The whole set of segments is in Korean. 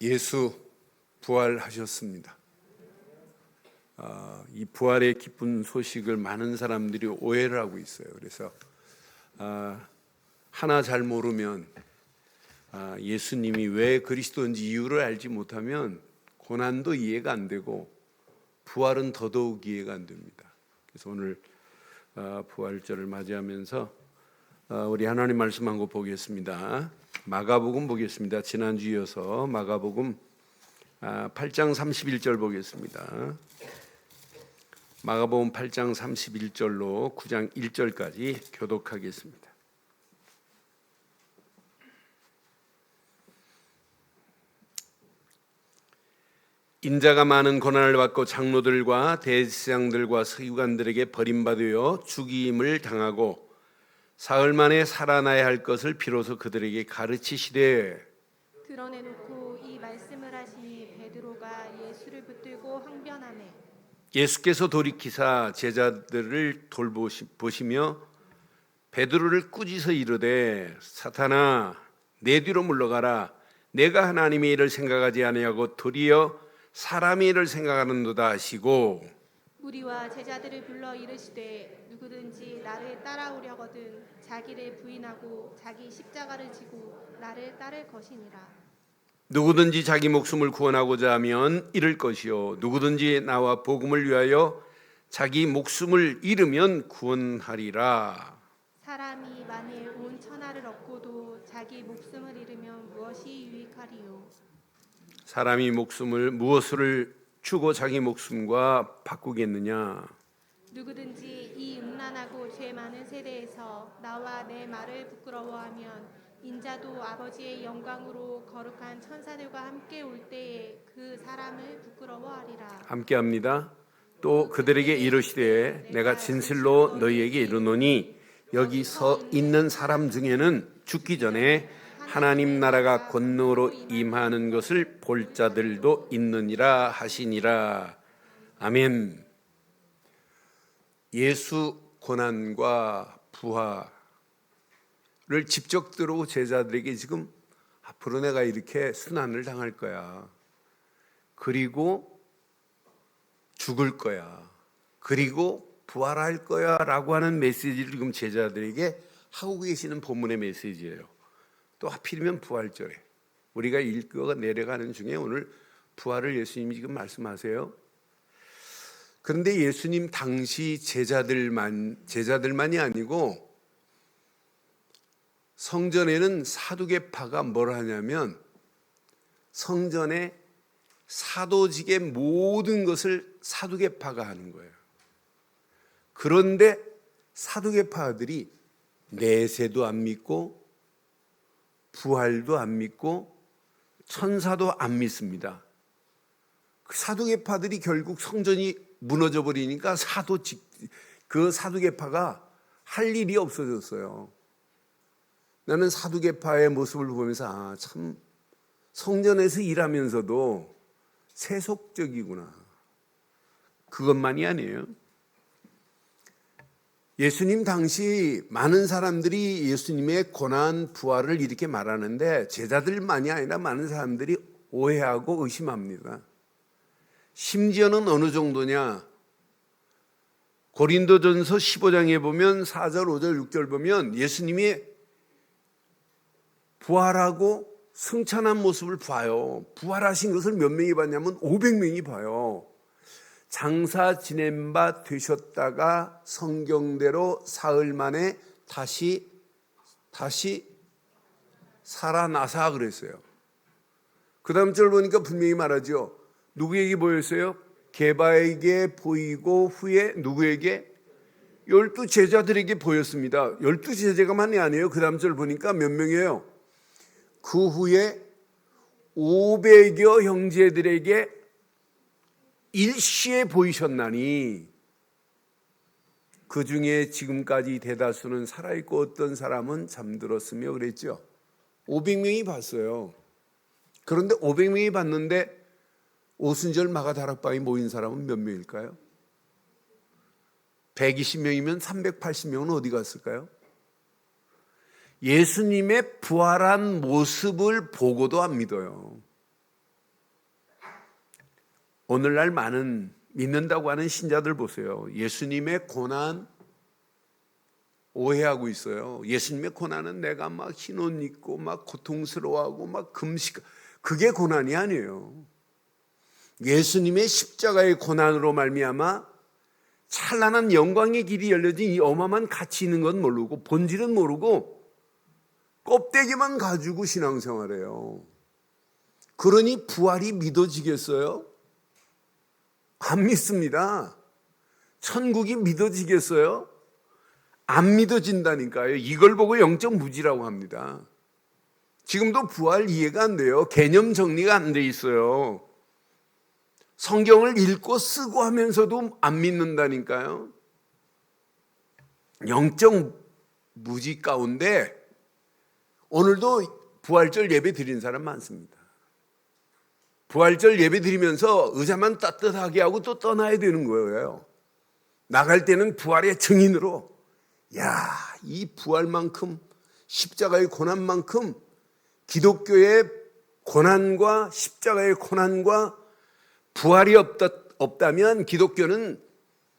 예수 부활하셨습니다. 이 부활의 기쁜 소식을 많은 사람들이 오해를 하고 있어요. 그래서 하나 잘 모르면 예수님이 왜 그리스도인지 이유를 알지 못하면 고난도 이해가 안 되고 부활은 더더욱 이해가 안 됩니다. 그래서 오늘 부활절을 맞이하면서 우리 하나님 말씀 한 거 보겠습니다. 마가복음 보겠습니다. 지난주 이어서 마가복음 8장 31절 보겠습니다. 마가복음 8장 31절로 9장 1절까지 교독하겠습니다. 인자가 많은 고난을 받고 장로들과 대제사장들과 서기관들에게 버림받아 죽임을 당하고 사흘 만에 살아나야 할 것을 비로소 그들에게 가르치시되 드러내놓고 이 말씀을 하시니 베드로가 예수를 붙들고 항변하매 예수께서 돌이키사 제자들을 돌보시며 베드로를 꾸짖어 이르되 사탄아 내 뒤로 물러가라. 내가 하나님의 일을 생각하지 아니하고 도리어 사람의 일을 생각하는도다 하시고 무리와 제자들을 불러 이르시되 누구든지 나를 따라오려거든 자기를 부인하고 자기 십자가를 지고 나를 따를 것이니라. 누구든지 자기 목숨을 구원하고자 하면 잃을 것이요 누구든지 나와 복음을 위하여 자기 목숨을 잃으면 구원하리라. 사람이 만일 온 천하를 얻고도 자기 목숨을 잃으면 무엇이 유익하리요. 사람이 무엇을 주고 자기 목숨과 바꾸겠느냐. 누구든지 이 음란하고 죄 많은 세대에서 나와 내 말을 부끄러워하면 인자도 아버지의 영광으로 거룩한 천사들과 함께 올 때에 그 사람을 부끄러워하리라. 함께합니다. 또 그들에게 이르시되 내가 진실로 너희에게 이르노니 여기 서 있는 사람 중에는 죽기 전에 하나님 나라가 권능으로 임하는 것을 볼 자들도 있느니라 하시니라. 아멘. 예수 고난과 부활을 직접 들어오고 제자들에게 지금 앞으로 내가 이렇게 순환을 당할 거야. 그리고 죽을 거야. 그리고 부활할 거야 라고 하는 메시지를 지금 제자들에게 하고 계시는 본문의 메시지예요. 또 하필이면 부활절에 우리가 읽어 내려가는 중에 오늘 부활을 예수님이 지금 말씀하세요. 그런데 예수님 당시 제자들만이 아니고 성전에는 사두개파가 뭘 하냐면 성전에 사도직의 모든 것을 사두개파가 하는 거예요. 그런데 사두개파들이 내세도 안 믿고 부활도 안 믿고 천사도 안 믿습니다. 그 사두개파들이 결국 성전이 무너져 버리니까 그 사두개파가 할 일이 없어졌어요. 나는 사두개파의 모습을 보면서 참 성전에서 일하면서도 세속적이구나. 그것만이 아니에요. 예수님 당시 많은 사람들이 예수님의 고난 부활을 이렇게 말하는데 제자들만이 아니라 많은 사람들이 오해하고 의심합니다. 심지어는 어느 정도냐? 고린도전서 15장에 보면 4절, 5절, 6절 보면 예수님이 부활하고 승천한 모습을 봐요. 부활하신 것을 몇 명이 봤냐면 500명이 봐요. 장사 지낸 바 되셨다가 성경대로 사흘 만에 다시 살아나사 그랬어요. 그 다음 절 보니까 분명히 말하죠. 누구에게 보였어요? 게바에게 보이고 후에 누구에게? 12 제자들에게 보였습니다. 12 제자가만이 아니에요. 그 다음 절 보니까 몇 명이에요? 그 후에 500여 형제들에게 일시에 보이셨나니 그 중에 지금까지 대다수는 살아있고 어떤 사람은 잠들었으며 그랬죠. 500명이 봤어요. 그런데 500명이 봤는데 오순절 마가다락방에 모인 사람은 몇 명일까요? 120명이면 380명은 어디 갔을까요? 예수님의 부활한 모습을 보고도 안 믿어요. 오늘날 많은 믿는다고 하는 신자들 보세요. 예수님의 고난 오해하고 있어요. 예수님의 고난은 내가 막 흰 옷 입고 막 고통스러워하고 막 금식, 그게 고난이 아니에요. 예수님의 십자가의 고난으로 말미암아 찬란한 영광의 길이 열려진 이 어마어마한 가치 있는 건 모르고 본질은 모르고 껍데기만 가지고 신앙생활해요. 그러니 부활이 믿어지겠어요? 안 믿습니다. 천국이 믿어지겠어요? 안 믿어진다니까요. 이걸 보고 영적 무지라고 합니다. 지금도 부활 이해가 안 돼요. 개념 정리가 안 돼 있어요. 성경을 읽고 쓰고 하면서도 안 믿는다니까요. 영적 무지 가운데 오늘도 부활절 예배 드린 사람 많습니다. 부활절 예배 드리면서 의자만 따뜻하게 하고 또 떠나야 되는 거예요. 나갈 때는 부활의 증인으로, 야, 이 부활만큼, 십자가의 고난만큼 기독교의 고난과 십자가의 고난과 부활이 없다면 기독교는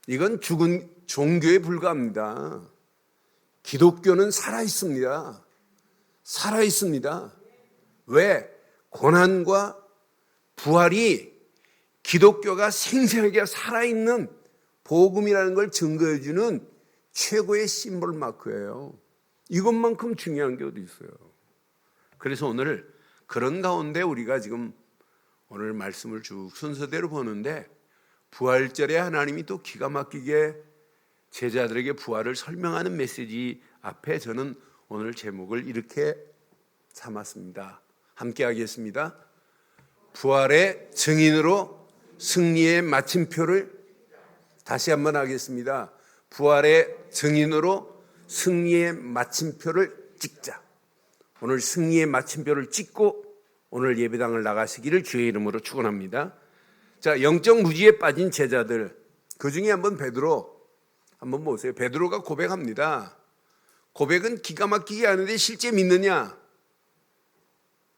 이건 죽은 종교에 불과합니다. 기독교는 살아있습니다. 살아있습니다. 왜? 고난과 부활이 기독교가 생생하게 살아있는 복음이라는 걸 증거해주는 최고의 심볼 마크예요. 이것만큼 중요한 게 어디 있어요. 그래서 오늘 그런 가운데 우리가 지금 오늘 말씀을 쭉 순서대로 보는데 부활절에 하나님이 또 기가 막히게 제자들에게 부활을 설명하는 메시지 앞에 저는 오늘 제목을 이렇게 삼았습니다. 함께 하겠습니다. 부활의 증인으로 승리의 마침표를, 다시 한번 하겠습니다. 부활의 증인으로 승리의 마침표를 찍자. 오늘 승리의 마침표를 찍고 오늘 예배당을 나가시기를 주의 이름으로 축원합니다. 자, 영적 무지에 빠진 제자들, 그 중에 한번 베드로 한번 보세요. 베드로가 고백합니다. 고백은 기가 막히게 하는데 실제 믿느냐?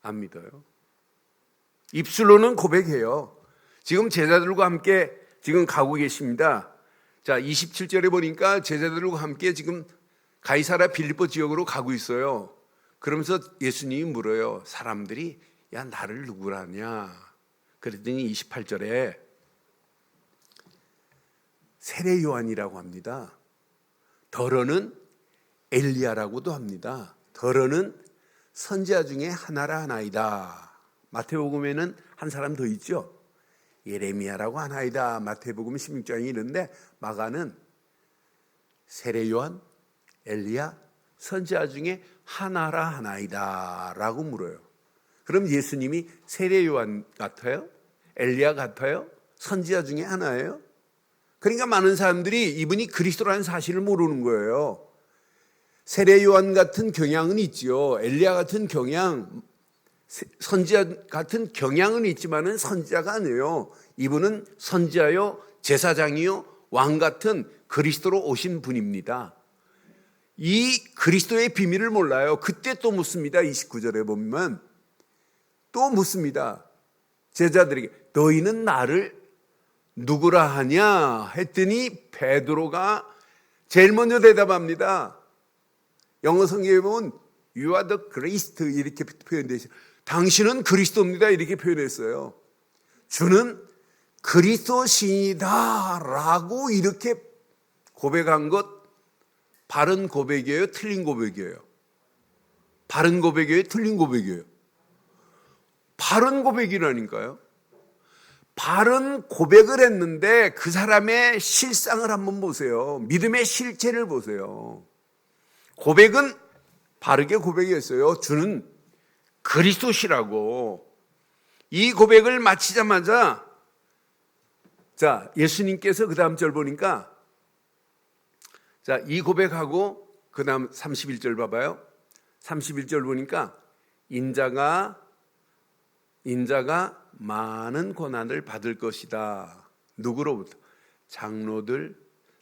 안 믿어요. 입술로는 고백해요. 지금 제자들과 함께 지금 가고 계십니다. 자, 27절에 보니까 제자들과 함께 지금 가이사랴 빌립보 지역으로 가고 있어요. 그러면서 예수님이 물어요. 사람들이 야, 나를 누구라냐? 그랬더니 28절에 세례 요한이라고 합니다. 더러는 엘리야라고도 합니다. 더러는 선지자 중에 하나라 하나이다. 마태복음에는 한 사람 더 있죠. 예레미야라고 하나이다. 마태복음 16장이 이런데 마가는 세례 요한, 엘리야, 선지자 중에 하나라 하나이다 라고 물어요. 그럼 예수님이 세례 요한 같아요? 엘리야 같아요? 선지자 중에 하나예요? 그러니까 많은 사람들이 이분이 그리스도라는 사실을 모르는 거예요. 세례 요한 같은 경향은 있죠. 엘리야 같은 경향, 선지자 같은 경향은 있지만은 선지자가 아니에요. 이분은 선지자요, 제사장이요, 왕 같은 그리스도로 오신 분입니다. 이 그리스도의 비밀을 몰라요. 그때 또 묻습니다. 29절에 보면 또 묻습니다. 제자들에게 너희는 나를 누구라 하냐 했더니 베드로가 제일 먼저 대답합니다. 영어 성경에 보면 You are the Christ 이렇게 표현되어 있어요. 당신은 그리스도입니다 이렇게 표현했어요. 주는 그리스도신이다 라고 이렇게 고백한 것 바른 고백이에요? 틀린 고백이에요? 바른 고백이에요? 틀린 고백이에요? 바른 고백이라니까요. 바른 고백을 했는데 그 사람의 실상을 한번 보세요. 믿음의 실체를 보세요. 고백은 바르게 고백했어요. 주는 그리스도시라고. 이 고백을 마치자마자 자, 예수님께서 그 다음 절 보니까 자, 이 고백하고 그 다음 31절 봐봐요. 31절 보니까 인자가 많은 고난을 받을 것이다. 누구로부터? 장로들,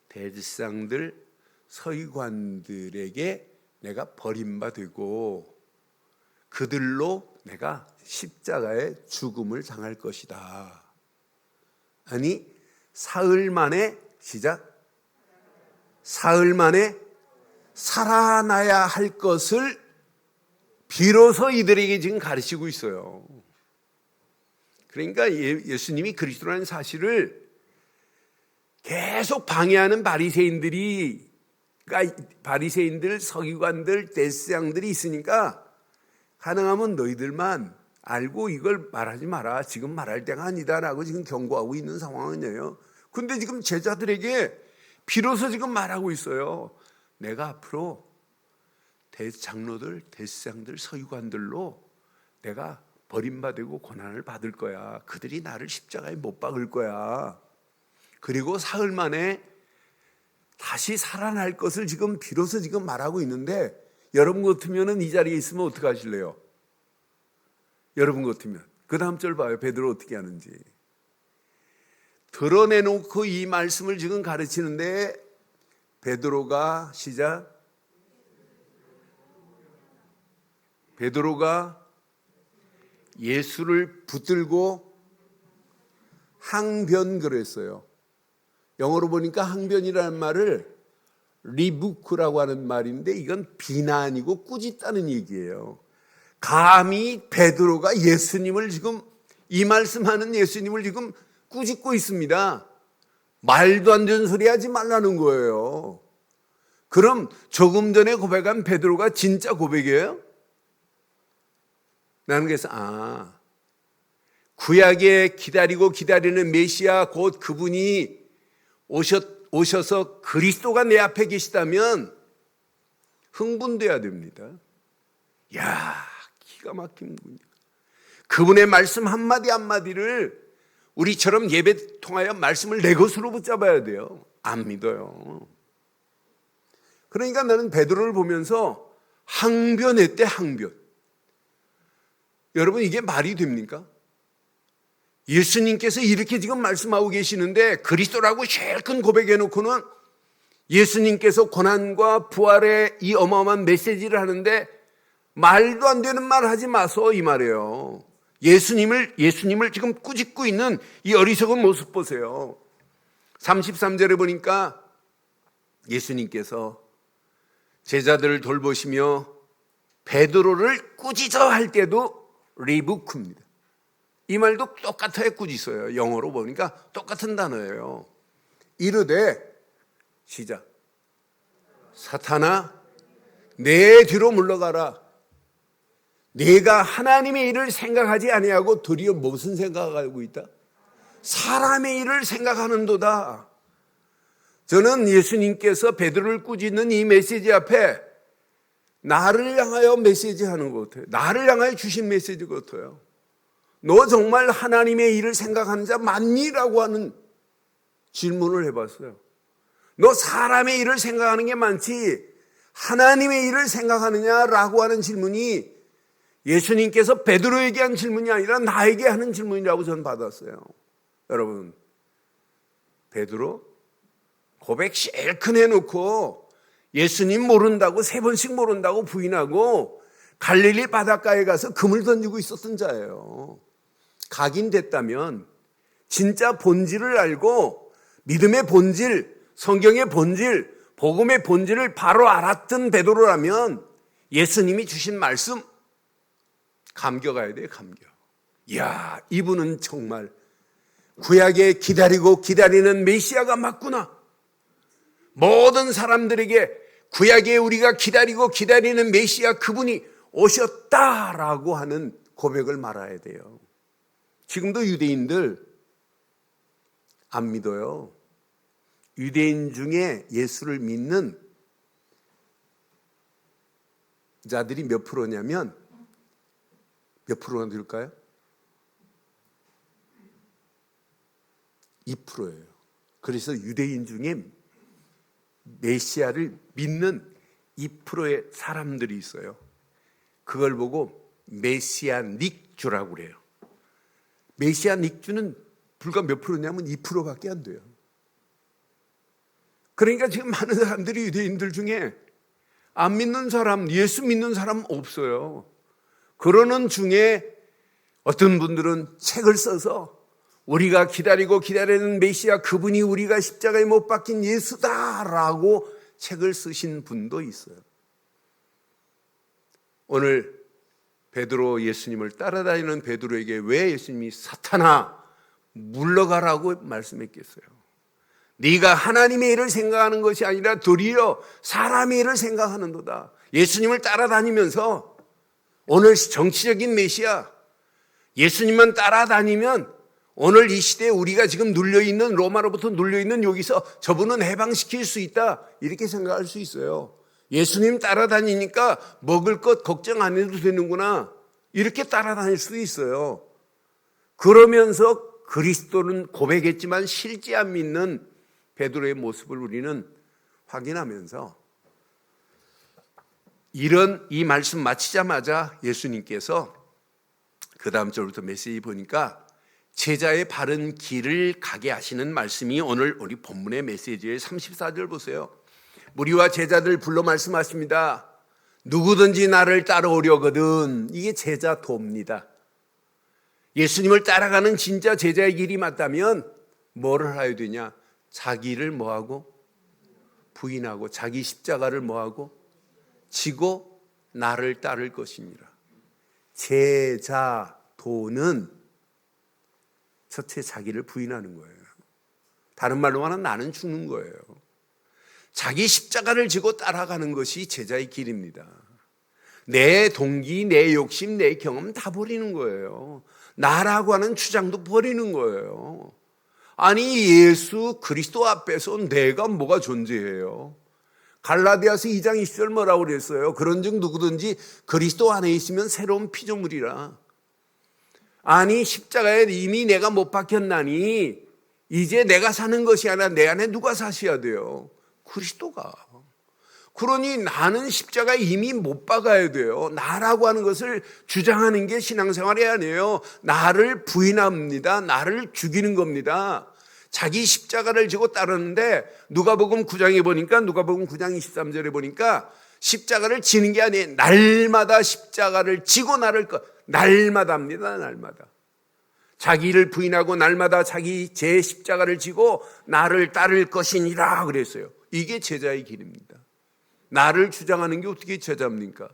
대제사장들, 서기관들에게 내가 버림받고 그들로 내가 십자가의 죽음을 당할 것이다. 아니 사흘 만에 시작. 사흘 만에 살아나야 할 것을 비로소 이들에게 지금 가르치고 있어요. 그러니까 예수님이 그리스도라는 사실을 계속 방해하는 바리새인들, 서기관들, 대제사장들이 있으니까 가능하면 너희들만 알고 이걸 말하지 마라. 지금 말할 때가 아니다라고 지금 경고하고 있는 상황이에요. 근데 지금 제자들에게 비로소 지금 말하고 있어요. 내가 앞으로 대장로들, 대제사장들, 서기관들로 내가 버림받고 고난을 받을 거야. 그들이 나를 십자가에 못 박을 거야. 그리고 사흘 만에 다시 살아날 것을 지금 비로소 지금 말하고 있는데, 여러분 같으면 이 자리에 있으면 어떻게 하실래요? 여러분 같으면 그 다음 절 봐요. 베드로 어떻게 하는지. 드러내놓고 이 말씀을 지금 가르치는데 베드로가 시작. 베드로가 예수를 붙들고 항변 그랬어요. 영어로 보니까 항변이라는 말을 리부크라고 하는 말인데 이건 비난이고 꾸짖다는 얘기예요. 감히 베드로가 예수님을 지금, 이 말씀하는 예수님을 지금 꾸짖고 있습니다. 말도 안 되는 소리 하지 말라는 거예요. 그럼 조금 전에 고백한 베드로가 진짜 고백이에요? 나는 그래서 구약에 기다리는 메시아 곧 그분이 오셔서 그리스도가 내 앞에 계시다면 흥분돼야 됩니다. 야, 기가 막힌군요. 그분의 말씀 한마디 한마디를 우리처럼 예배 통하여 말씀을 내 것으로 붙잡아야 돼요. 안 믿어요. 그러니까 나는 베드로를 보면서 항변했대, 항변. 여러분, 이게 말이 됩니까? 예수님께서 이렇게 지금 말씀하고 계시는데 그리스도라고 제일 큰 고백해놓고는 예수님께서 고난과 부활의 이 어마어마한 메시지를 하는데 말도 안 되는 말 하지 마소, 이 말이에요. 예수님을 지금 꾸짖고 있는 이 어리석은 모습 보세요. 33절에 보니까 예수님께서 제자들을 돌보시며 베드로를 꾸짖어 할 때도 리부크입니다. 이 말도 똑같아요. 꾸짖어요. 영어로 보니까 똑같은 단어예요. 이르되 시작. 사탄아 내 뒤로 물러가라. 네가 하나님의 일을 생각하지 아니하고 도리어 무슨 생각하고 있다? 사람의 일을 생각하는도다. 저는 예수님께서 베드로를 꾸짖는 이 메시지 앞에 나를 향하여 메시지하는 것 같아요. 나를 향하여 주신 메시지 같아요. 너 정말 하나님의 일을 생각하는 자 맞니? 라고 하는 질문을 해봤어요. 너 사람의 일을 생각하는 게 많지 하나님의 일을 생각하느냐라고 하는 질문이 예수님께서 베드로에게 한 질문이 아니라 나에게 하는 질문이라고 저는 받았어요. 여러분, 베드로 고백 실컷 해놓고 예수님 모른다고 3번씩 모른다고 부인하고 갈릴리 바닷가에 가서 금을 던지고 있었던 자예요. 각인됐다면 진짜 본질을 알고 믿음의 본질, 성경의 본질, 복음의 본질을 바로 알았던 베드로라면 예수님이 주신 말씀 감겨가야 돼요. 감겨. 이야, 이분은 정말 구약에 기다리는 메시아가 맞구나. 모든 사람들에게 구약에 우리가 기다리는 메시아 그분이 오셨다라고 하는 고백을 말아야 돼요. 지금도 유대인들 안 믿어요. 유대인 중에 예수를 믿는 자들이 몇 프로냐면 몇 프로나 될까요? 2%예요. 그래서 유대인 중에 메시아를 믿는 2%의 사람들이 있어요. 그걸 보고 메시아닉주라고 그래요. 메시아닉주는 불과 몇 프로냐면 2%밖에 안 돼요. 그러니까 지금 많은 사람들이 유대인들 중에 안 믿는 사람, 예수 믿는 사람 없어요. 그러는 중에 어떤 분들은 책을 써서 우리가 기다리고 기다리는 메시아, 그분이 우리가 십자가에 못 박힌 예수다라고 책을 쓰신 분도 있어요. 오늘 베드로, 예수님을 따라다니는 베드로에게 왜 예수님이 사탄아 물러가라고 말씀했겠어요? 네가 하나님의 일을 생각하는 것이 아니라 도리어 사람의 일을 생각하는도다. 예수님을 따라다니면서 오늘 정치적인 메시아 예수님만 따라다니면 오늘 이 시대에 우리가 지금 눌려있는, 로마로부터 눌려있는 여기서 저분은 해방시킬 수 있다, 이렇게 생각할 수 있어요. 예수님 따라다니니까 먹을 것 걱정 안 해도 되는구나, 이렇게 따라다닐 수도 있어요. 그러면서 그리스도는 고백했지만 실제 안 믿는 베드로의 모습을 우리는 확인하면서 이 말씀 마치자마자 예수님께서 그 다음 절부터 메시지 보니까 제자의 바른 길을 가게 하시는 말씀이 오늘 우리 본문의 메시지의 34절 보세요. 무리와 제자들 불러 말씀하십니다. 누구든지 나를 따라오려거든. 이게 제자 도입니다. 예수님을 따라가는 진짜 제자의 길이 맞다면 뭐를 해야 되냐? 자기를 뭐하고? 부인하고 자기 십자가를 뭐하고? 지고 나를 따를 것이니라. 제자 도는 첫째 자기를 부인하는 거예요. 다른 말로 하면 나는 죽는 거예요. 자기 십자가를 지고 따라가는 것이 제자의 길입니다. 내 동기, 내 욕심, 내 경험 다 버리는 거예요. 나라고 하는 주장도 버리는 거예요. 아니 예수 그리스도 앞에서 내가 뭐가 존재해요? 갈라디아서 2장 20절 뭐라고 그랬어요? 그런즉 누구든지 그리스도 안에 있으면 새로운 피조물이라. 아니 십자가에 이미 내가 못 박혔나니 이제 내가 사는 것이 아니라 내 안에 누가 사셔야 돼요? 그리스도가. 그러니 나는 십자가에 이미 못 박아야 돼요. 나라고 하는 것을 주장하는 게 신앙생활이 아니에요. 나를 부인합니다. 나를 죽이는 겁니다. 자기 십자가를 지고 따르는데 누가복음 9장에 보니까, 누가복음 9장 23절에 보니까 십자가를 지는 게 아니에요. 날마다 십자가를 지고 나를 날마다입니다. 날마다. 자기를 부인하고 날마다 자기 제 십자가를 지고 나를 따를 것이니라 그랬어요. 이게 제자의 길입니다. 나를 주장하는 게 어떻게 제자입니까?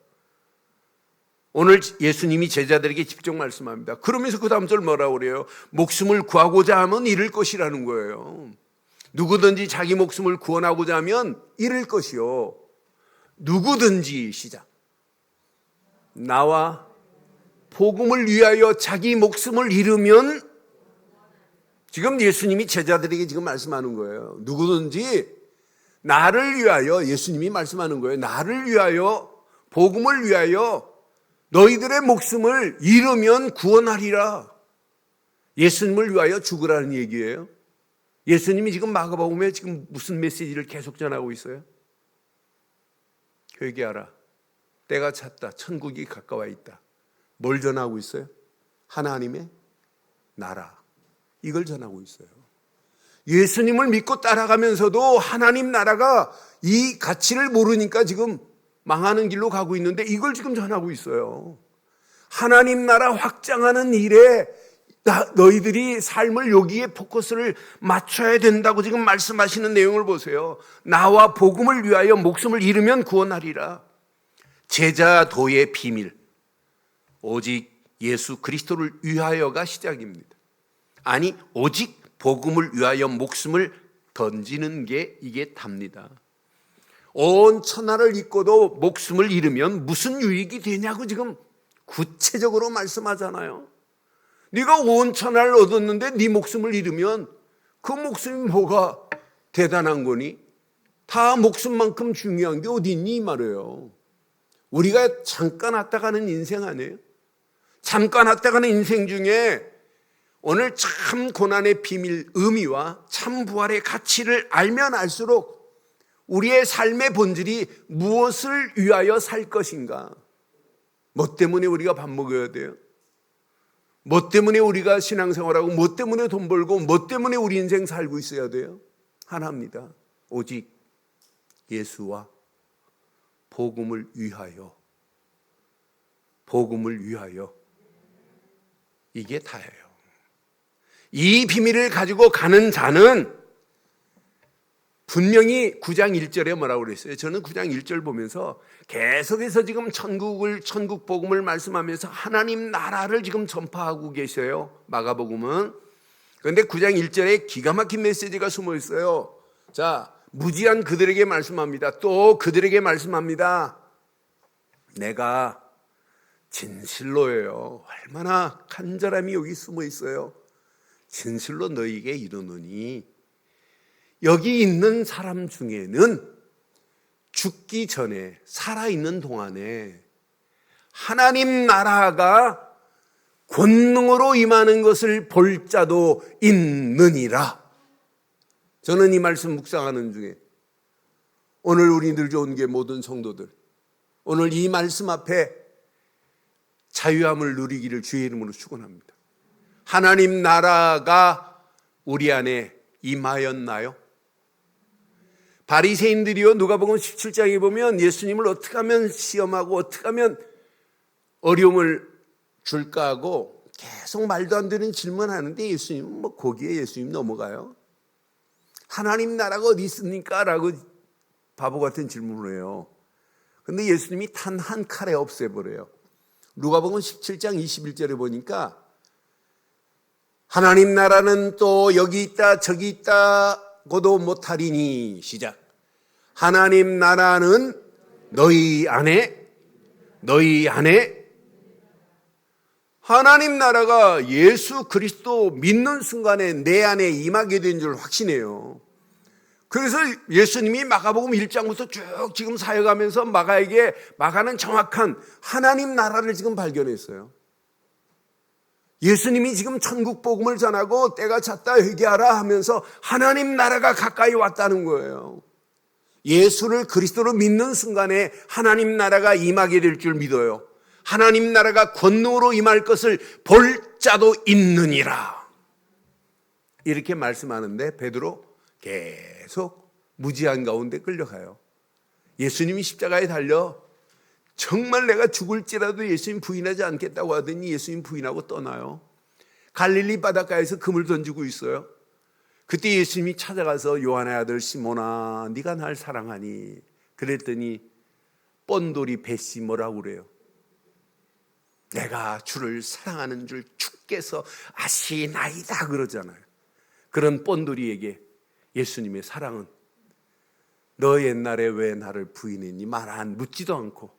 오늘 예수님이 제자들에게 직접 말씀합니다. 그러면서 그 다음 절 뭐라고 그래요? 목숨을 구하고자 하면 잃을 것이라는 거예요. 누구든지 자기 목숨을 구원하고자 하면 잃을 것이요. 누구든지 시작. 나와 복음을 위하여 자기 목숨을 잃으면, 지금 예수님이 제자들에게 지금 말씀하는 거예요. 누구든지 나를 위하여, 예수님이 말씀하는 거예요. 나를 위하여, 복음을 위하여 너희들의 목숨을 잃으면 구원하리라. 예수님을 위하여 죽으라는 얘기예요. 예수님이 지금 마가복음에 지금 무슨 메시지를 계속 전하고 있어요? 회개하라. 때가 찼다. 천국이 가까워 있다. 뭘 전하고 있어요? 하나님의 나라. 이걸 전하고 있어요. 예수님을 믿고 따라가면서도 하나님 나라가 이 가치를 모르니까 지금 망하는 길로 가고 있는데 이걸 지금 전하고 있어요. 하나님 나라 확장하는 일에 너희들이 삶을 여기에 포커스를 맞춰야 된다고 지금 말씀하시는 내용을 보세요. 나와 복음을 위하여 목숨을 잃으면 구원하리라. 제자도의 비밀, 오직 예수 그리스도를 위하여가 시작입니다. 아니 오직 복음을 위하여 목숨을 던지는 게 이게 답니다. 온 천하를 잊고도 목숨을 잃으면 무슨 유익이 되냐고 지금 구체적으로 말씀하잖아요. 네가 온 천하를 얻었는데 네 목숨을 잃으면 그 목숨이 뭐가 대단한 거니? 다 목숨만큼 중요한 게 어디 있니 이 말이에요. 우리가 잠깐 왔다 가는 인생 아니에요? 잠깐 왔다 가는 인생 중에 오늘 참 고난의 비밀, 의미와 참 부활의 가치를 알면 알수록 우리의 삶의 본질이 무엇을 위하여 살 것인가? 뭐 때문에 우리가 밥 먹어야 돼요? 뭐 때문에 우리가 신앙생활하고, 뭐 때문에 돈 벌고, 뭐 때문에 우리 인생 살고 있어야 돼요? 하나입니다. 오직 예수와 복음을 위하여. 복음을 위하여. 이게 다예요. 이 비밀을 가지고 가는 자는 분명히 9장 1절에 뭐라고 그랬어요? 저는 9장 1절 보면서 계속해서 지금 천국 복음을 말씀하면서 하나님 나라를 지금 전파하고 계셔요. 마가복음은. 그런데 9장 1절에 기가 막힌 메시지가 숨어 있어요. 자, 무지한 그들에게 말씀합니다. 또 그들에게 말씀합니다. 내가 진실로예요. 얼마나 간절함이 여기 숨어 있어요. 진실로 너희에게 이르노니 여기 있는 사람 중에는 죽기 전에 살아있는 동안에 하나님 나라가 권능으로 임하는 것을 볼 자도 있느니라. 저는 이 말씀 묵상하는 중에 오늘 우리 늘겨온교회 모든 성도들 오늘 이 말씀 앞에 자유함을 누리기를 주의 이름으로 축원합니다. 하나님 나라가 우리 안에 임하였나요? 바리새인들이요, 누가복음 17장에 보면 예수님을 어떻게 하면 시험하고 어떻게 하면 어려움을 줄까 하고 계속 말도 안 되는 질문하는데 예수님은 거기에 예수님 넘어가요. 하나님 나라가 어디 있습니까? 라고 바보 같은 질문을 해요. 근데 예수님이 단 한 칼에 없애버려요. 누가복음 17장 21절에 보니까 하나님 나라는 또 여기 있다 저기 있다고도 못하리니 시작. 하나님 나라는 너희 안에 하나님 나라가 예수 그리스도 믿는 순간에 내 안에 임하게 된 줄 확신해요. 그래서 예수님이 마가복음 1장부터 쭉 지금 사역하면서 마가는 정확한 하나님 나라를 지금 발견했어요. 예수님이 지금 천국 복음을 전하고 때가 찼다 회개하라 하면서 하나님 나라가 가까이 왔다는 거예요. 예수를 그리스도로 믿는 순간에 하나님 나라가 임하게 될 줄 믿어요. 하나님 나라가 권능으로 임할 것을 볼 자도 있느니라. 이렇게 말씀하는데 베드로 계속 무지한 가운데 끌려가요. 예수님이 십자가에 달려 정말 내가 죽을지라도 예수님 부인하지 않겠다고 하더니 예수님 부인하고 떠나요. 갈릴리 바닷가에서 금을 던지고 있어요. 그때 예수님이 찾아가서 요한의 아들 시몬아 네가 날 사랑하니? 그랬더니 뻔돌이 벳이 뭐라고 그래요? 내가 주를 사랑하는 줄 주께서 아시나이다 그러잖아요. 그런 뻔돌이에게 예수님의 사랑은 너 옛날에 왜 나를 부인했니? 말 안 묻지도 않고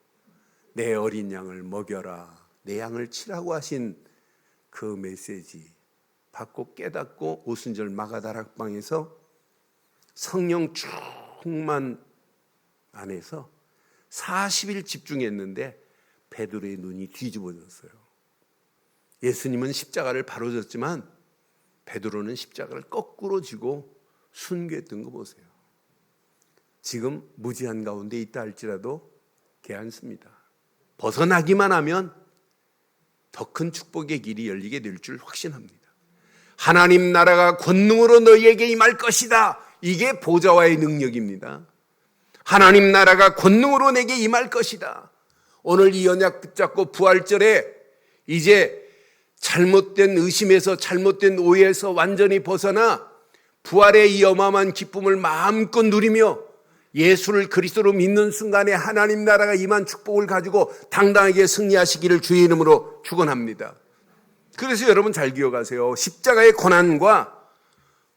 내 어린 양을 먹여라 내 양을 치라고 하신 그 메시지 받고 깨닫고 오순절 마가다락방에서 성령 충만 안에서 40일 집중했는데 베드로의 눈이 뒤집어졌어요. 예수님은 십자가를 바로 졌지만 베드로는 십자가를 거꾸로 지고 순교했던 거 보세요. 지금 무지한 가운데 있다 할지라도 괜찮습니다. 벗어나기만 하면 더 큰 축복의 길이 열리게 될 줄 확신합니다. 하나님 나라가 권능으로 너희에게 임할 것이다. 이게 보좌와의 능력입니다. 하나님 나라가 권능으로 내게 임할 것이다. 오늘 이 언약 붙잡고 부활절에 이제 잘못된 의심에서 잘못된 오해에서 완전히 벗어나 부활의 이 어마어마한 기쁨을 마음껏 누리며 예수를 그리스도로 믿는 순간에 하나님 나라가 임한 축복을 가지고 당당하게 승리하시기를 주의 이름으로 축원합니다. 그래서 여러분 잘 기억하세요. 십자가의 고난과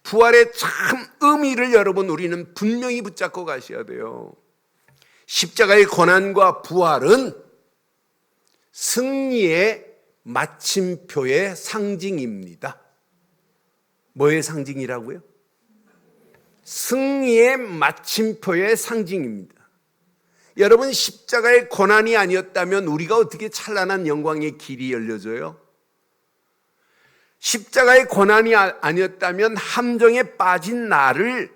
부활의 참 의미를 여러분 우리는 분명히 붙잡고 가셔야 돼요. 십자가의 고난과 부활은 승리의 마침표의 상징입니다. 뭐의 상징이라고요? 승리의 마침표의 상징입니다. 여러분 십자가의 고난이 아니었다면 우리가 어떻게 찬란한 영광의 길이 열려져요? 십자가의 고난이 아니었다면 함정에 빠진 나를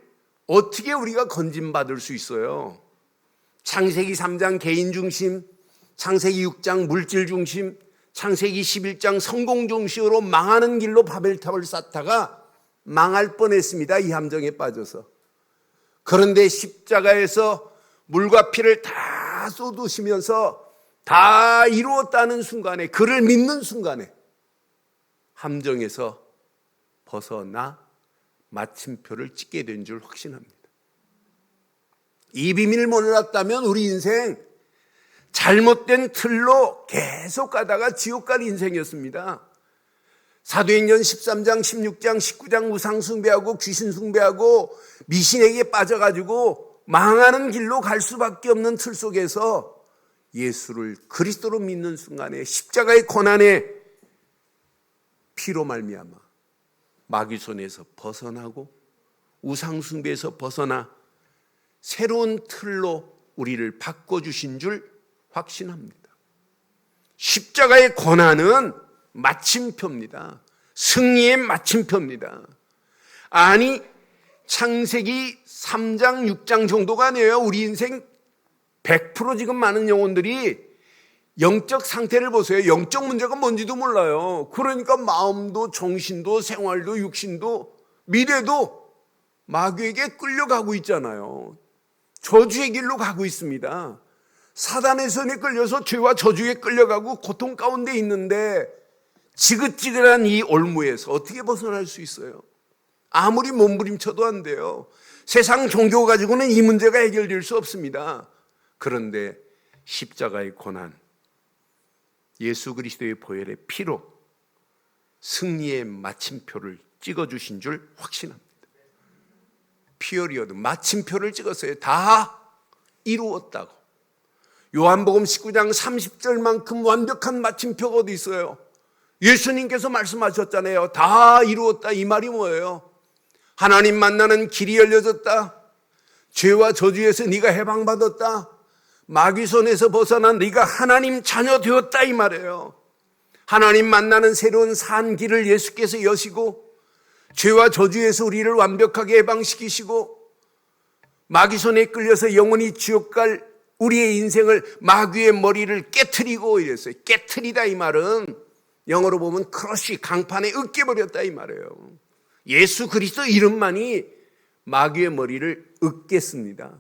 어떻게 우리가 건진받을 수 있어요? 창세기 3장 개인 중심, 창세기 6장 물질 중심, 창세기 11장 성공 중심으로 망하는 길로 바벨탑을 쌓다가 망할 뻔했습니다. 이 함정에 빠져서. 그런데 십자가에서 물과 피를 다 쏟으시면서 다 이루었다는 순간에, 그를 믿는 순간에 함정에서 벗어나 마침표를 찍게 된 줄 확신합니다. 이 비밀을 몰랐다면 우리 인생 잘못된 틀로 계속 가다가 지옥 갈 인생이었습니다. 사도행전 13장, 16장, 19장 우상 숭배하고 귀신 숭배하고 미신에게 빠져가지고 망하는 길로 갈 수밖에 없는 틀 속에서 예수를 그리스도로 믿는 순간에 십자가의 고난의 피로 말미암아 마귀 손에서 벗어나고 우상 숭배에서 벗어나 새로운 틀로 우리를 바꿔주신 줄 확신합니다. 십자가의 고난은 마침표입니다. 승리의 마침표입니다. 아니 창세기 3장 6장 정도가 아니에요. 우리 인생 100% 지금 많은 영혼들이 영적 상태를 보세요. 영적 문제가 뭔지도 몰라요. 그러니까 마음도 정신도 생활도 육신도 미래도 마귀에게 끌려가고 있잖아요. 저주의 길로 가고 있습니다. 사단의 손에 끌려서 죄와 저주에 끌려가고 고통 가운데 있는데 지긋지긋한 이 올무에서 어떻게 벗어날 수 있어요? 아무리 몸부림쳐도 안 돼요. 세상 종교 가지고는 이 문제가 해결될 수 없습니다. 그런데 십자가의 고난, 예수 그리스도의 보혈의 피로 승리의 마침표를 찍어주신 줄 확신합니다. 피어리어드 마침표를 찍었어요. 다 이루었다고. 요한복음 19장 30절만큼 완벽한 마침표가 어디 있어요? 예수님께서 말씀하셨잖아요. 다 이루었다. 이 말이 뭐예요? 하나님 만나는 길이 열려졌다. 죄와 저주에서 네가 해방받았다. 마귀 손에서 벗어난 네가 하나님 자녀 되었다. 이 말이에요. 하나님 만나는 새로운 산 길을 예수께서 여시고 죄와 저주에서 우리를 완벽하게 해방시키시고 마귀 손에 끌려서 영원히 지옥 갈 우리의 인생을 마귀의 머리를 깨트리고 이랬어요. 깨트리다 이 말은 영어로 보면 크러쉬, 강판에 으깨버렸다 이 말이에요. 예수 그리스도 이름만이 마귀의 머리를 으깼습니다.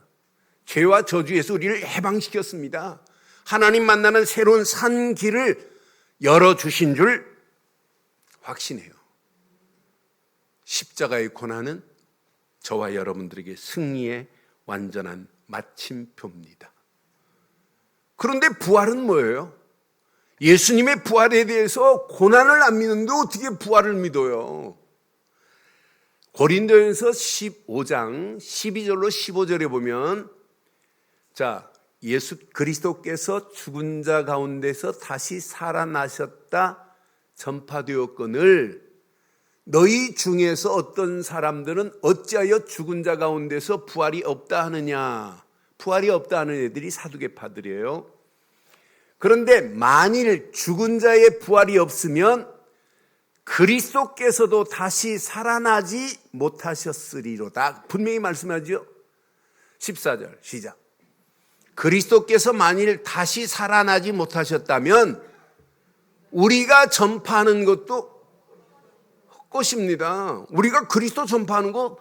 죄와 저주에서 우리를 해방시켰습니다. 하나님 만나는 새로운 산 길을 열어주신 줄 확신해요. 십자가의 고난은 저와 여러분들에게 승리의 완전한 마침표입니다. 그런데 부활은 뭐예요? 예수님의 부활에 대해서 고난을 안 믿는데 어떻게 부활을 믿어요? 고린도전서 15장 12절로 15절에 보면 자, 예수 그리스도께서 죽은 자 가운데서 다시 살아나셨다 전파되었거늘 너희 중에서 어떤 사람들은 어찌하여 죽은 자 가운데서 부활이 없다 하느냐. 부활이 없다 하는 애들이 사두개파들이에요. 그런데 만일 죽은 자의 부활이 없으면 그리스도께서도 다시 살아나지 못하셨으리로다. 분명히 말씀하죠. 14절 시작. 그리스도께서 만일 다시 살아나지 못하셨다면 우리가 전파하는 것도 헛것입니다. 우리가 그리스도 전파하는 거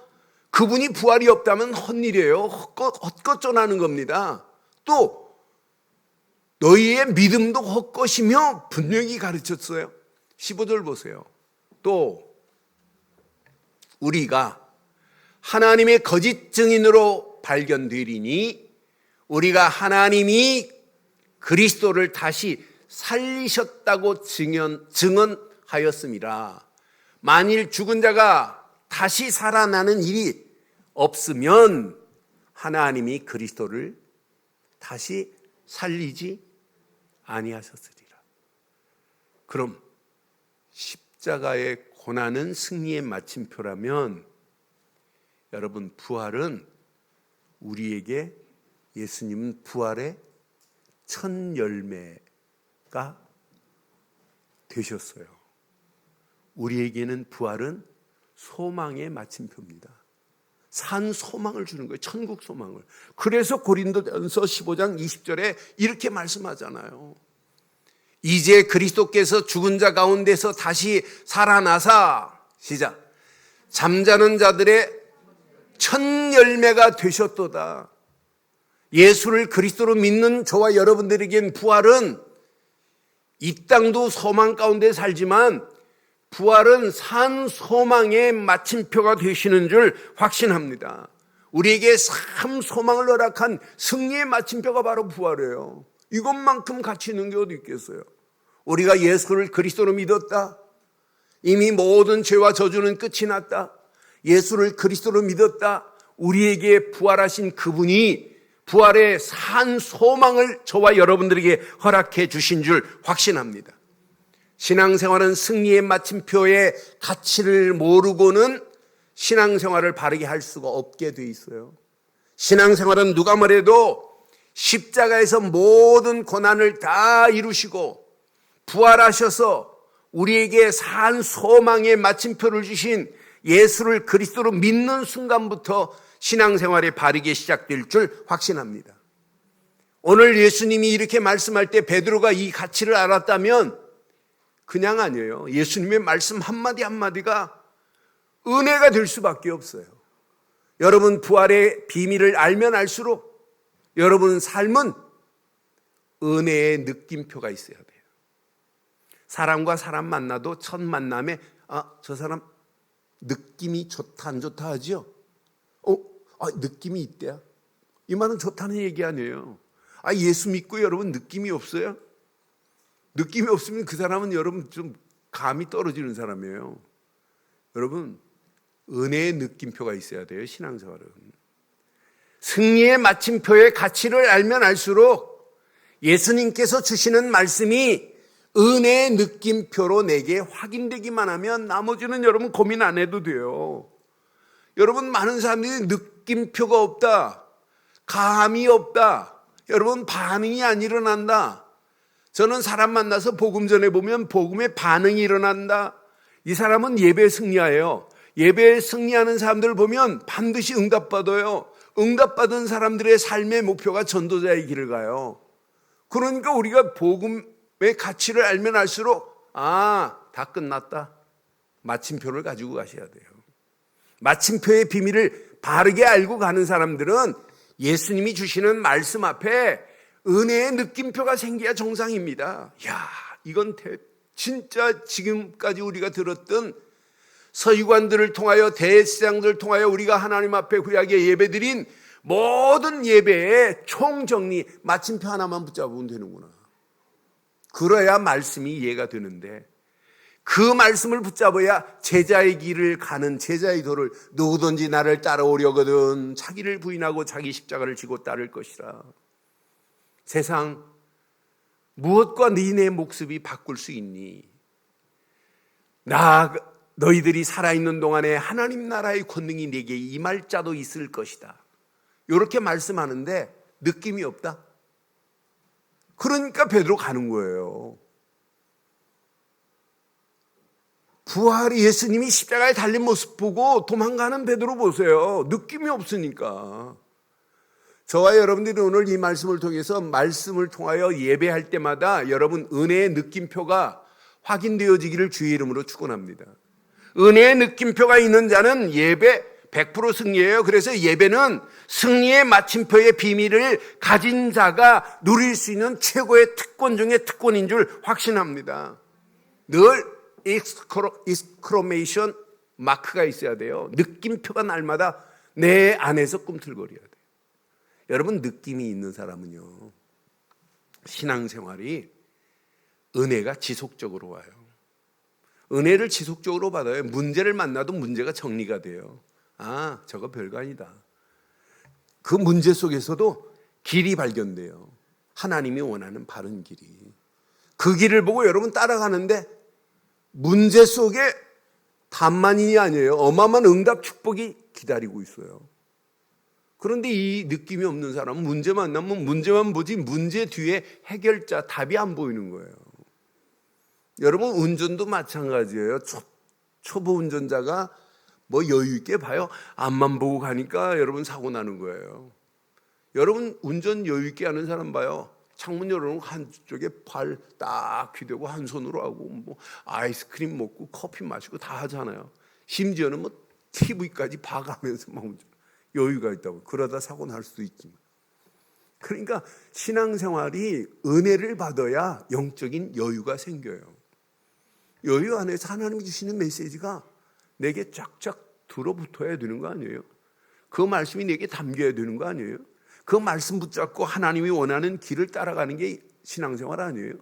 그분이 부활이 없다면 헛일이에요. 헛것 전하는 겁니다. 또 너희의 믿음도 헛것이며 분명히 가르쳤어요. 15절 보세요. 또 우리가 하나님의 거짓 증인으로 발견되리니 우리가 하나님이 그리스도를 다시 살리셨다고 증언하였습니다. 만일 죽은 자가 다시 살아나는 일이 없으면 하나님이 그리스도를 다시 살리지 아니하셨으리라. 그럼 십자가의 고난은 승리의 마침표라면 여러분 부활은 우리에게 예수님은 부활의 첫 열매가 되셨어요. 우리에게는 부활은 소망의 마침표입니다. 산 소망을 주는 거예요. 천국 소망을. 그래서 고린도전서 15장 20절에 이렇게 말씀하잖아요. 이제 그리스도께서 죽은 자 가운데서 다시 살아나사 시작. 잠자는 자들의 첫 열매가 되셨도다. 예수를 그리스도로 믿는 저와 여러분들에겐 부활은 이 땅도 소망 가운데 살지만 부활은 산 소망의 마침표가 되시는 줄 확신합니다. 우리에게 삶 소망을 허락한 승리의 마침표가 바로 부활이에요. 이것만큼 가치 있는 게 어디 있겠어요? 우리가 예수를 그리스도로 믿었다. 이미 모든 죄와 저주는 끝이 났다. 예수를 그리스도로 믿었다. 우리에게 부활하신 그분이 부활의 산 소망을 저와 여러분들에게 허락해 주신 줄 확신합니다. 신앙생활은 승리의 마침표의 가치를 모르고는 신앙생활을 바르게 할 수가 없게 돼 있어요. 신앙생활은 누가 뭐래도 십자가에서 모든 고난을 다 이루시고 부활하셔서 우리에게 산 소망의 마침표를 주신 예수를 그리스도로 믿는 순간부터 신앙생활이 바르게 시작될 줄 확신합니다. 오늘 예수님이 이렇게 말씀할 때 베드로가 이 가치를 알았다면 그냥 아니에요. 예수님의 말씀 한마디 한마디가 은혜가 될 수밖에 없어요. 여러분 부활의 비밀을 알면 알수록 여러분 삶은 은혜의 느낌표가 있어야 돼요. 사람과 사람 만나도 첫 만남에 저 사람 느낌이 좋다 안 좋다 하죠. 느낌이 있대요. 이 말은 좋다는 얘기 아니에요. 예수 믿고 여러분 느낌이 없어요? 느낌이 없으면 그 사람은 여러분 좀 감이 떨어지는 사람이에요. 여러분 은혜의 느낌표가 있어야 돼요. 신앙생활은 승리의 마침표의 가치를 알면 알수록 예수님께서 주시는 말씀이 은혜의 느낌표로 내게 확인되기만 하면 나머지는 여러분 고민 안 해도 돼요. 여러분 많은 사람들이 느낌표가 없다, 감이 없다, 여러분 반응이 안 일어난다. 저는 사람 만나서 복음 전해보면 복음의 반응이 일어난다. 이 사람은 예배 승리하예요. 예배에 승리하는 사람들을 보면 반드시 응답받아요. 응답받은 사람들의 삶의 목표가 전도자의 길을 가요. 그러니까 우리가 복음의 가치를 알면 알수록 다 끝났다. 마침표를 가지고 가셔야 돼요. 마침표의 비밀을 바르게 알고 가는 사람들은 예수님이 주시는 말씀 앞에 은혜의 느낌표가 생겨야 정상입니다. 이건 진짜 지금까지 우리가 들었던 서기관들을 통하여 대제사장들을 통하여 우리가 하나님 앞에 구약에 예배드린 모든 예배의 총정리 마침표 하나만 붙잡으면 되는구나. 그래야 말씀이 이해가 되는데 그 말씀을 붙잡아야 제자의 길을 가는 제자의 도를 누구든지 나를 따라오려거든 자기를 부인하고 자기 십자가를 지고 따를 것이라. 세상 무엇과 너희의 목숨이 바꿀 수 있니? 너희들이 살아있는 동안에 하나님 나라의 권능이 네게 임할 자도 있을 것이다. 이렇게 말씀하는데 느낌이 없다. 그러니까 베드로 가는 거예요. 부활이 예수님이 십자가에 달린 모습 보고 도망가는 베드로 보세요. 느낌이 없으니까. 저와 여러분들이 오늘 이 말씀을 통해서 말씀을 통하여 예배할 때마다 여러분 은혜의 느낌표가 확인되어지기를 주의 이름으로 축원합니다. 은혜의 느낌표가 있는 자는 예배 100% 승리예요. 그래서 예배는 승리의 마침표의 비밀을 가진 자가 누릴 수 있는 최고의 특권 중에 특권인 줄 확신합니다. 늘 익스크로메이션 마크가 있어야 돼요. 느낌표가 날마다 내 안에서 꿈틀거려야 돼요. 여러분 느낌이 있는 사람은요 신앙생활이 은혜가 지속적으로 와요. 은혜를 지속적으로 받아요. 문제를 만나도 문제가 정리가 돼요. 저거 별거 아니다. 그 문제 속에서도 길이 발견돼요. 하나님이 원하는 바른 길이. 그 길을 보고 여러분 따라가는데 문제 속에 단만이 아니에요. 어마어마한 응답 축복이 기다리고 있어요. 그런데 이 느낌이 없는 사람은 문제 만나면 문제만 보지 문제 뒤에 해결자 답이 안 보이는 거예요. 여러분 운전도 마찬가지예요. 초보 운전자가 여유 있게 봐요. 앞만 보고 가니까 여러분 사고 나는 거예요. 여러분 운전 여유 있게 하는 사람 봐요. 창문 열어놓고 한쪽에 발 딱 귀대고 한 손으로 하고 아이스크림 먹고 커피 마시고 다 하잖아요. 심지어는 TV까지 봐가면서 막 여유가 있다고. 그러다 사고 날 수도 있지만. 그러니까 신앙생활이 은혜를 받아야 영적인 여유가 생겨요. 여유 안에서 하나님이 주시는 메시지가 내게 쫙쫙 들어붙어야 되는 거 아니에요? 그 말씀이 내게 담겨야 되는 거 아니에요? 그 말씀 붙잡고 하나님이 원하는 길을 따라가는 게 신앙생활 아니에요?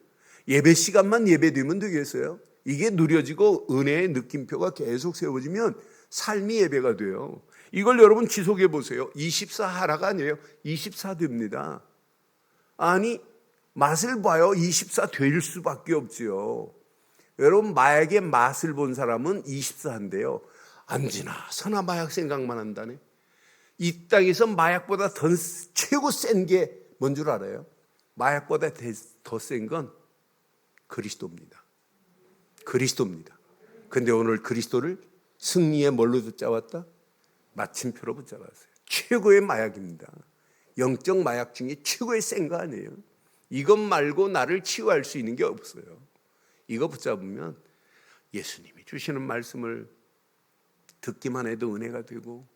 예배 시간만 예배되면 되겠어요? 이게 누려지고 은혜의 느낌표가 계속 세워지면 삶이 예배가 돼요. 이걸 여러분 지속해 보세요. 24 하라가 아니에요. 24 됩니다. 아니, 맛을 봐요. 24 될 수밖에 없지요. 여러분, 마약의 맛을 본 사람은 24인데요. 안지나 서나 마약 생각만 한다네. 이 땅에서 마약보다 더 최고 센 게 뭔 줄 알아요? 마약보다 더 센 건 그리스도입니다. 그리스도입니다. 근데 오늘 그리스도를 승리의 뭘로 붙잡았다? 마침표로 붙잡았어요. 최고의 마약입니다. 영적 마약 중에 최고의 센 거 아니에요. 이것 말고 나를 치유할 수 있는 게 없어요. 이거 붙잡으면 예수님이 주시는 말씀을 듣기만 해도 은혜가 되고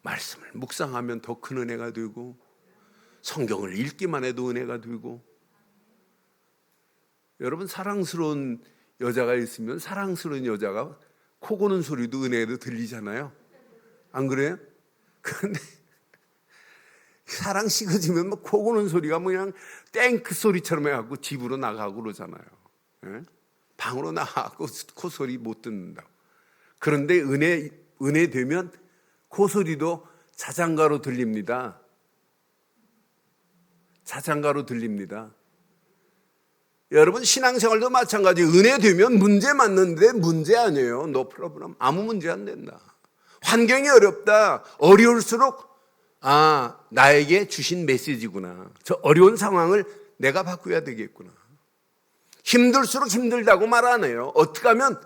말씀을 묵상하면 더 큰 은혜가 되고 성경을 읽기만 해도 은혜가 되고. 여러분, 사랑스러운 여자가 있으면 사랑스러운 여자가 코 고는 소리도 은혜도 들리잖아요. 안 그래요? 그런데 사랑 식어지면 막 코 고는 소리가 그냥 땡크 소리처럼 해갖고 집으로 나가고 그러잖아요. 예? 방으로 나가고 코 소리 못 듣는다고. 그런데 은혜 되면 코 소리도 자장가로 들립니다. 자장가로 들립니다. 여러분, 신앙생활도 마찬가지. 은혜 되면 문제 맞는데 문제 아니에요. No problem. 아무 문제 안 된다. 환경이 어렵다. 어려울수록 나에게 주신 메시지구나. 저 어려운 상황을 내가 바꿔야 되겠구나. 힘들수록 힘들다고 말 안 해요. 어떻게 하면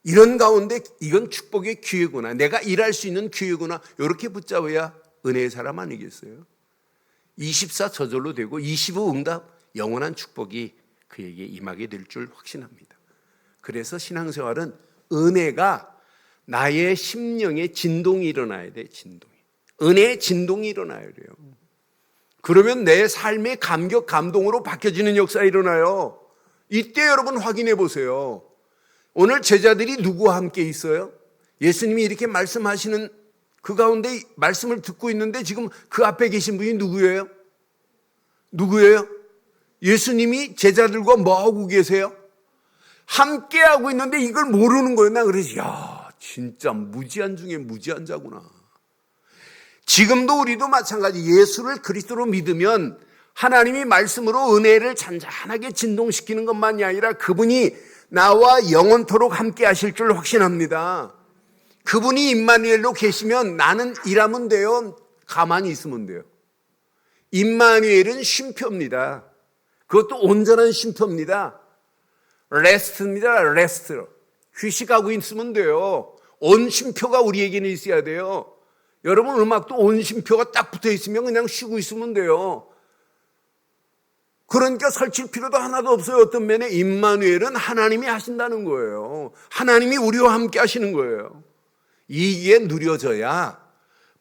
이런 가운데 이건 축복의 기회구나. 내가 일할 수 있는 기회구나. 이렇게 붙잡아야 은혜의 사람 아니겠어요? 24 저절로 되고 25 응답, 영원한 축복이 그에게 임하게 될 줄 확신합니다. 그래서 신앙생활은 은혜가 나의 심령에 진동이 일어나야 돼. 진동이. 은혜의 진동이 일어나야 돼요. 그러면 내 삶의 감격, 감동으로 바뀌어지는 역사가 일어나요. 이때 여러분 확인해 보세요. 오늘 제자들이 누구와 함께 있어요? 예수님이 이렇게 말씀하시는 그 가운데 말씀을 듣고 있는데 지금 그 앞에 계신 분이 누구예요? 누구예요? 예수님이 제자들과 뭐하고 계세요? 함께하고 있는데 이걸 모르는 거예요. 나 그래서 야, 진짜 무지한 중에 무지한 자구나. 지금도 우리도 마찬가지. 예수를 그리스도로 믿으면 하나님이 말씀으로 은혜를 잔잔하게 진동시키는 것만이 아니라 그분이 나와 영원토록 함께 하실 줄 확신합니다. 그분이 임마누엘로 계시면 나는 일하면 돼요. 가만히 있으면 돼요. 임마누엘은 쉼표입니다. 그것도 온전한 쉼표입니다. 레스트입니다. 레스트. 휴식하고 있으면 돼요. 온 쉼표가 우리에게는 있어야 돼요. 여러분, 음악도 온 쉼표가 딱 붙어 있으면 그냥 쉬고 있으면 돼요. 그러니까 설칠 필요도 하나도 없어요. 어떤 면에 임마누엘은 하나님이 하신다는 거예요. 하나님이 우리와 함께 하시는 거예요. 이게 누려져야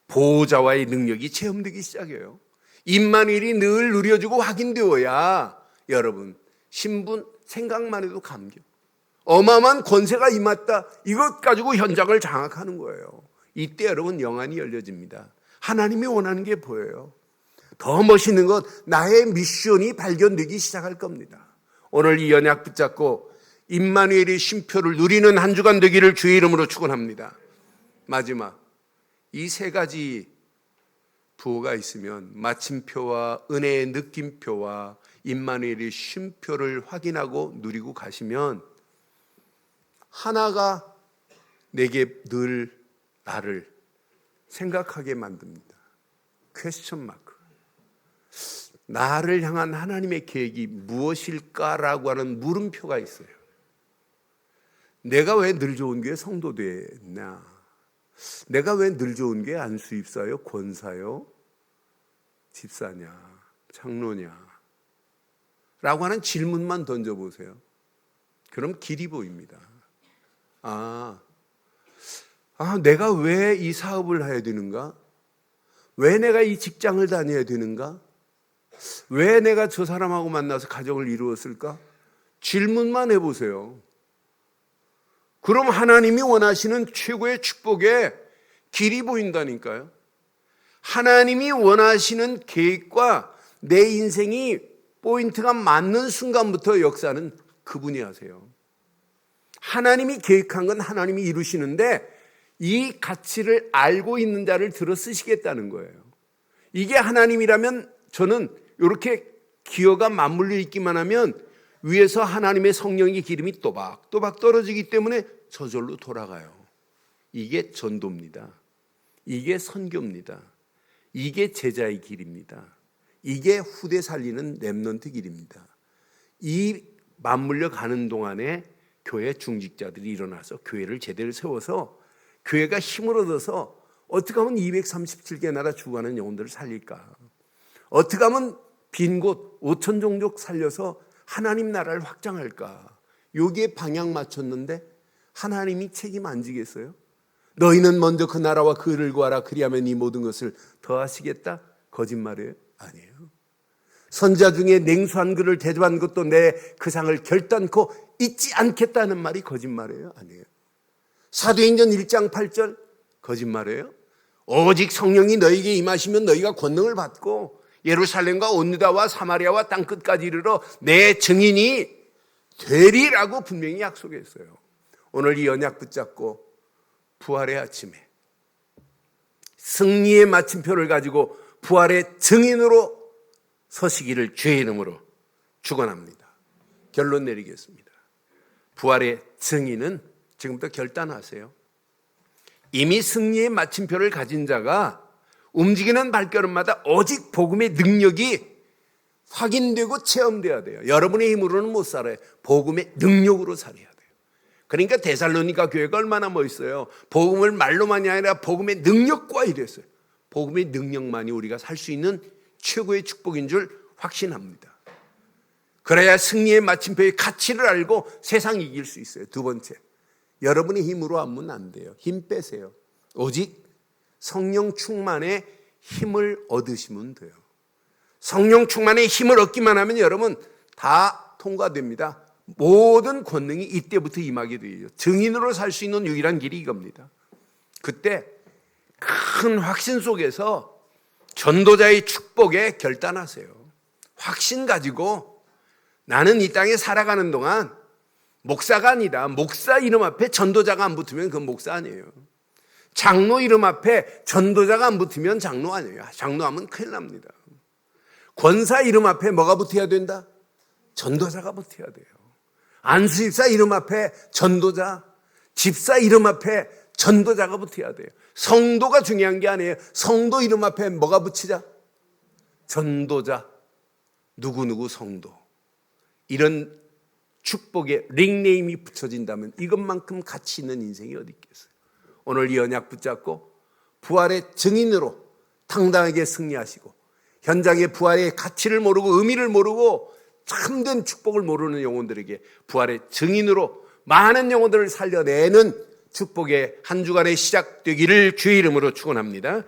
보호자와의 능력이 체험되기 시작해요. 임마누엘이 늘 누려지고 확인되어야 여러분 신분 생각만 해도 감격. 어마어마한 권세가 임했다. 이것 가지고 현장을 장악하는 거예요. 이때 여러분 영안이 열려집니다. 하나님이 원하는 게 보여요. 더 멋있는 것, 나의 미션이 발견되기 시작할 겁니다. 오늘 이 연약 붙잡고 임마누엘의 쉼표를 누리는 한 주간 되기를 주의 이름으로 축원합니다. 마지막, 이 세 가지 부호가 있으면 마침표와 은혜의 느낌표와 임마누엘의 쉼표를 확인하고 누리고 가시면 하나가 내게 늘 나를 생각하게 만듭니다. 퀘스천 마크. 나를 향한 하나님의 계획이 무엇일까라고 하는 물음표가 있어요. 내가 왜 늘 좋은 교회 성도 됐나? 내가 왜 늘 좋은 교회 안수입사요? 권사요? 집사냐? 장로냐? 라고 하는 질문만 던져보세요. 그럼 길이 보입니다. 내가 왜 이 사업을 해야 되는가? 왜 내가 이 직장을 다녀야 되는가? 왜 내가 저 사람하고 만나서 가정을 이루었을까? 질문만 해보세요. 그럼 하나님이 원하시는 최고의 축복의 길이 보인다니까요. 하나님이 원하시는 계획과 내 인생이 포인트가 맞는 순간부터 역사는 그분이 하세요. 하나님이 계획한 건 하나님이 이루시는데 이 가치를 알고 있는 자를 들어 쓰시겠다는 거예요. 이게 하나님이라면 저는 이렇게 기어가 맞물려 있기만 하면 위에서 하나님의 성령의 기름이 또박또박 떨어지기 때문에 저절로 돌아가요. 이게 전도입니다. 이게 선교입니다. 이게 제자의 길입니다. 이게 후대 살리는 렘넌트 길입니다. 이 맞물려 가는 동안에 교회 중직자들이 일어나서 교회를 제대로 세워서 교회가 힘을 얻어서 어떻게 하면 237개 나라 죽어가는 영혼들을 살릴까? 어떻게 하면 빈 곳 5천 종족 살려서 하나님 나라를 확장할까? 여기에 방향 맞췄는데 하나님이 책임 안 지겠어요? 너희는 먼저 그 나라와 그를 구하라 그리하면 이 모든 것을 더하시겠다? 거짓말이에요? 아니에요. 선지자 중에 냉수한 그를 대접한 것도 내 그 상을 결단코 잊지 않겠다는 말이 거짓말이에요? 아니에요. 사도행전 1장 8절 거짓말이에요? 오직 성령이 너희에게 임하시면 너희가 권능을 받고 예루살렘과 온 유다와 사마리아와 땅끝까지 이르러 내 증인이 되리라고 분명히 약속했어요. 오늘 이 언약 붙잡고 부활의 아침에 승리의 마침표를 가지고 부활의 증인으로 서시기를 주의 이름으로 축원합니다. 결론 내리겠습니다. 부활의 증인은 지금부터 결단하세요. 이미 승리의 마침표를 가진 자가 움직이는 발걸음마다 오직 복음의 능력이 확인되고 체험돼야 돼요. 여러분의 힘으로는 못 살아요. 복음의 능력으로 살아야 돼요. 그러니까 데살로니가 교회가 얼마나 멋있어요. 복음을 말로만이 아니라 복음의 능력과 이랬어요. 복음의 능력만이 우리가 살 수 있는 최고의 축복인 줄 확신합니다. 그래야 승리의 마침표의 가치를 알고 세상 이길 수 있어요. 두 번째, 여러분의 힘으로 하면 안 돼요. 힘 빼세요. 오직 성령 충만의 힘을 얻으시면 돼요. 성령 충만의 힘을 얻기만 하면 여러분 다 통과됩니다. 모든 권능이 이때부터 임하게 되죠. 증인으로 살 수 있는 유일한 길이 이겁니다. 그때 큰 확신 속에서 전도자의 축복에 결단하세요. 확신 가지고 나는 이 땅에 살아가는 동안 목사가 아니다. 목사 이름 앞에 전도자가 안 붙으면 그건 목사 아니에요. 장로 이름 앞에 전도자가 안 붙으면 장로 아니에요. 장로하면 큰일 납니다. 권사 이름 앞에 뭐가 붙어야 된다? 전도자가 붙어야 돼요. 안수집사 이름 앞에 전도자, 집사 이름 앞에 전도자가 붙어야 돼요. 성도가 중요한 게 아니에요. 성도 이름 앞에 뭐가 붙이자? 전도자, 누구누구 성도. 이런 축복의 닉네임이 붙여진다면 이것만큼 가치 있는 인생이 어디 있겠어요. 오늘 이 언약 붙잡고 부활의 증인으로 당당하게 승리하시고 현장의 부활의 가치를 모르고 의미를 모르고 참된 축복을 모르는 영혼들에게 부활의 증인으로 많은 영혼들을 살려내는 축복의 한 주간의 시작되기를 주의 이름으로 축원합니다.